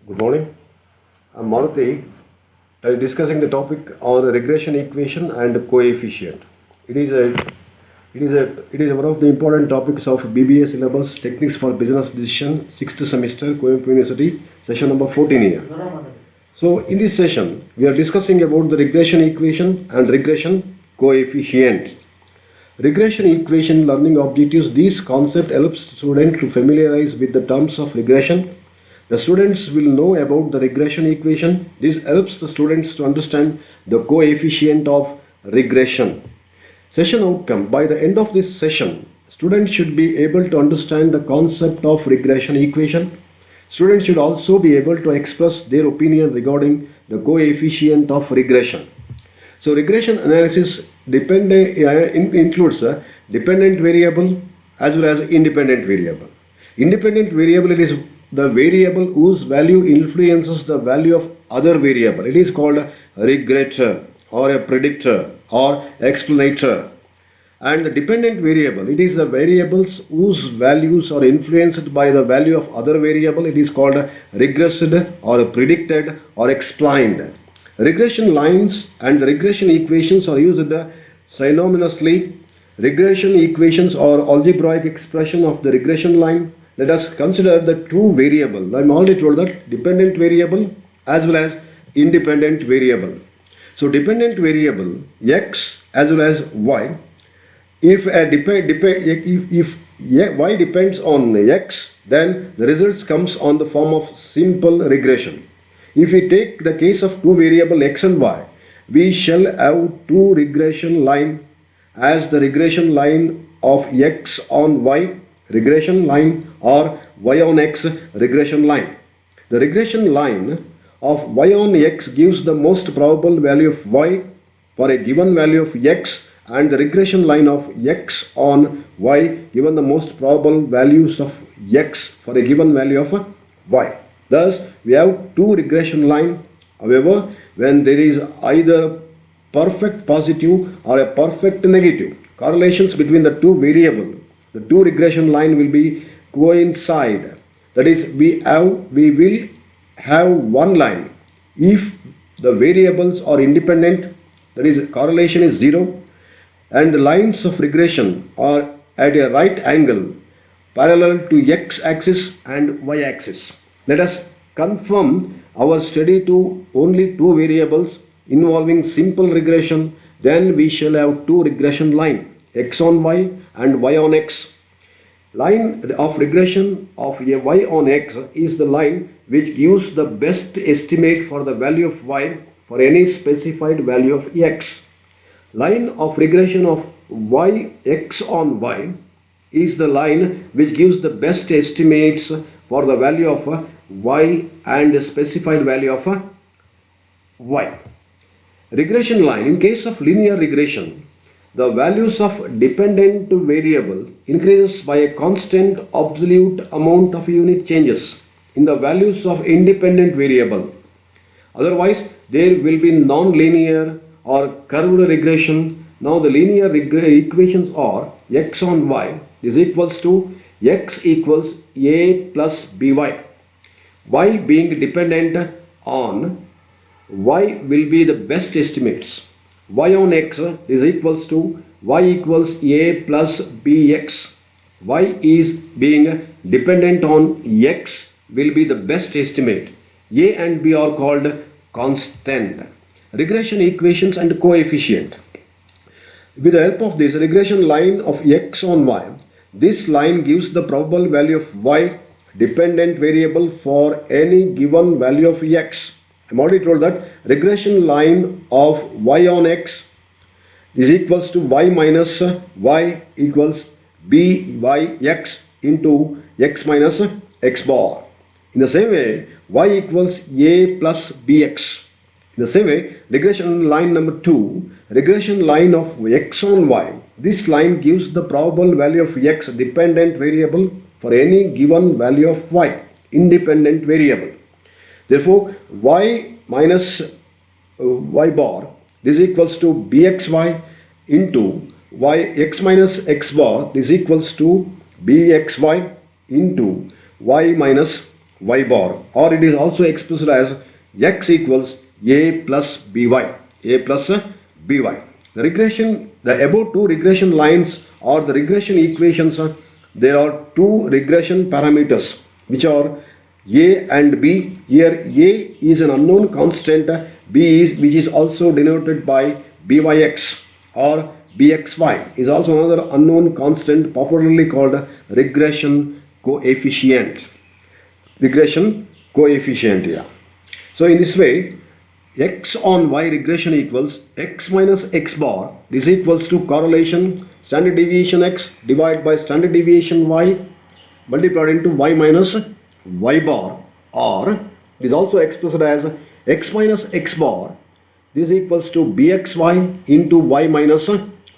Good morning. I'm Maruti discussing the topic on regression equation and coefficient. It is a it is one of the important topics of BBA syllabus Techniques for Business Decision 6th semester Coimbatore University session number 14 here. So in this session we are discussing about the regression equation and regression coefficient. Regression equation learning objectives. This concept helps students to familiarize with the terms of regression. The students will know about the regression equation. This helps the students to understand the coefficient of regression. Session outcome. By the end of this session, students should be able to understand the concept of regression equation. Students should also be able to express their opinion regarding the coefficient of regression. So regression analysis includes a dependent variable as well as independent variable. Independent variable, it is the variable whose value influences the value of other variable. It is called a regressor or a predictor or explanator. And the dependent variable, it is the variables whose values are influenced by the value of other variable. It is called a regressed or a predicted or explained. Regression lines and regression equations are used synonymously. Regression equations are algebraic expression of the regression line. Let us consider the two variable. I am already told that dependent variable as well as independent variable. So dependent variable x as well as y. If y depends on x, then the results comes on the form of simple regression. If we take the case of two variable x and y, we shall have two regression line as the regression line of x on y regression line or y on x regression line. The regression line of y on x gives the most probable value of y for a given value of x, and the regression line of x on y given the most probable values of x for a given value of y. Thus, we have two regression line. However, when there is either perfect positive or a perfect negative correlations between the two variables, the two regression line will be coincide. That is, we will have one line if the variables are independent, that is correlation is 0, and the lines of regression are at a right angle parallel to x-axis and y-axis. Let us confirm our study to only two variables involving simple regression. Then we shall have two regression line, x on y and y on x. Line of regression of a y on x is the line which gives the best estimate for the value of y for any specified value of x. Line of regression of y x on y is the line which gives the best estimates for the value of y and the specified value of y. Regression line. In case of linear regression, the values of dependent variable increases by a constant absolute amount of unit changes in the values of independent variable. Otherwise, there will be non-linear or curved regression. Now the linear equations are x on y is equals to x equals a plus by. Y being dependent on y will be the best estimates. Y on x is equals to y equals a plus bx. Y is being dependent on x will be the best estimate. A and b are called constant. Regression equations and coefficient. With the help of this regression line of x on y, this line gives the probable value of y dependent variable for any given value of x. I am already told that regression line of y on x is equals to y minus y equals byx into x minus x bar. In the same way, y equals a plus bx. In the same way, regression line number 2, regression line of x on y. This line gives the probable value of x dependent variable for any given value of y independent variable. Therefore, y minus y bar is equals to bxy into y x minus x bar is equals to bxy into y minus y bar, or it is also expressed as x equals a plus by, a plus by. The above two regression lines or the regression equations, there are two regression parameters which are a and b. Here a is an unknown constant, b is which is also denoted by byx, or bxy is also another unknown constant popularly called regression coefficient. Regression coefficient, yeah. So in this way, x on y regression equals x minus x bar. This equals to correlation standard deviation x divided by standard deviation y multiplied into y minus y bar, or it is also expressed as x minus x bar. This equals to bxy into y minus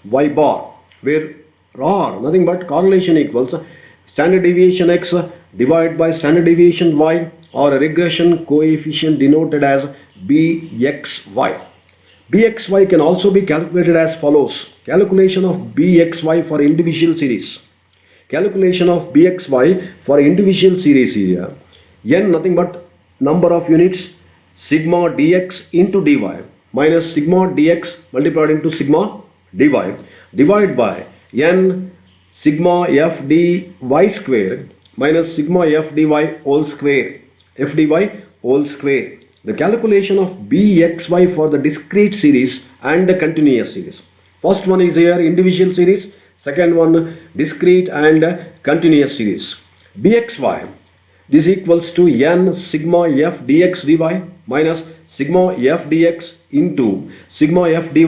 y bar, where r nothing but correlation equals standard deviation x divided by standard deviation y, or a regression coefficient denoted as bxy. Bxy can also be calculated as follows. Calculation of bxy for individual series. Calculation of bxy for individual series here. N nothing but number of units sigma dx into dy minus sigma dx multiplied into sigma dy divided by n sigma f dy square minus sigma f dy whole square, f dy whole square. The calculation of bxy for the discrete series and the continuous series. First one is here individual series, second one discrete and continuous series. Bxy, this equals to n sigma f dx dy minus sigma f dx into sigma f dy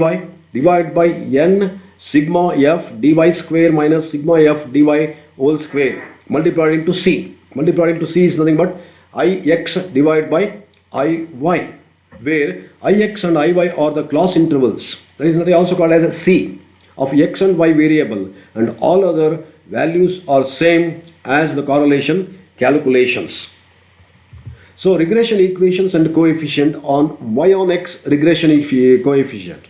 divided by n sigma f dy square minus sigma f dy whole square multiplied into c. Multiplied into c is nothing but ix divided by iy, where ix and iy are the class intervals. That is also called as a c of x and y variable, and all other values are same as the correlation calculations. So regression equations and coefficient on y on x regression coefficient.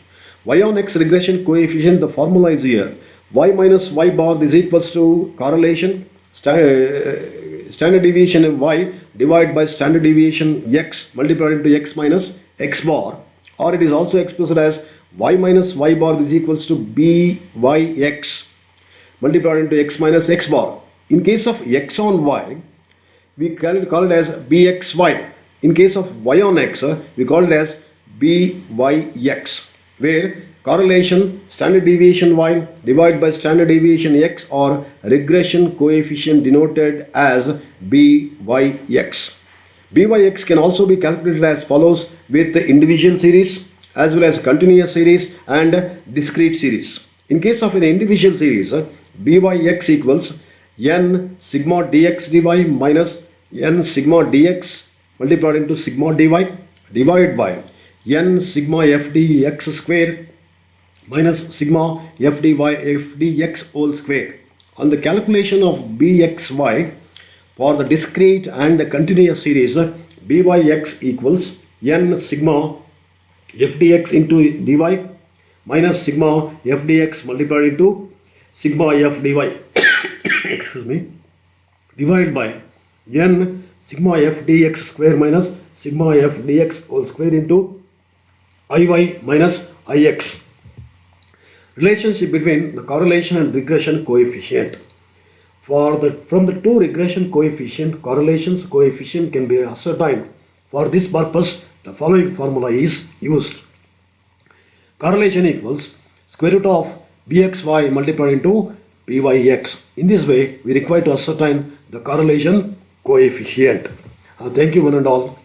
Y on x regression coefficient, the formula is here. Y minus y bar is equals to correlation standard deviation of y divided by standard deviation x multiplied into x minus x bar, or it is also expressed as y minus y bar is equals to byx multiplied into x minus x bar. In case of x on y, we call it as bxy. In case of y on x, we call it as byx, where correlation standard deviation y divided by standard deviation x, or regression coefficient denoted as byx. Byx can also be calculated as follows with the individual series as well as continuous series and discrete series. In case of an individual series, byx equals n sigma dx dy minus n sigma dx multiplied into sigma dy divided by n sigma f dx square minus sigma f dy f dx whole square. On the calculation of bxy for the discrete and the continuous series, byx equals n sigma f dx into dy minus sigma f dx multiplied into sigma f dy excuse me, divided by n sigma f dx square minus sigma f dx whole square into iy minus ix. Relationship between the correlation and regression coefficient. From the two regression coefficient, correlations coefficient can be ascertained. For this purpose, the following formula is used. Correlation equals square root of bxy multiplied into byx. In this way, we require to ascertain the correlation coefficient. Thank you one and all.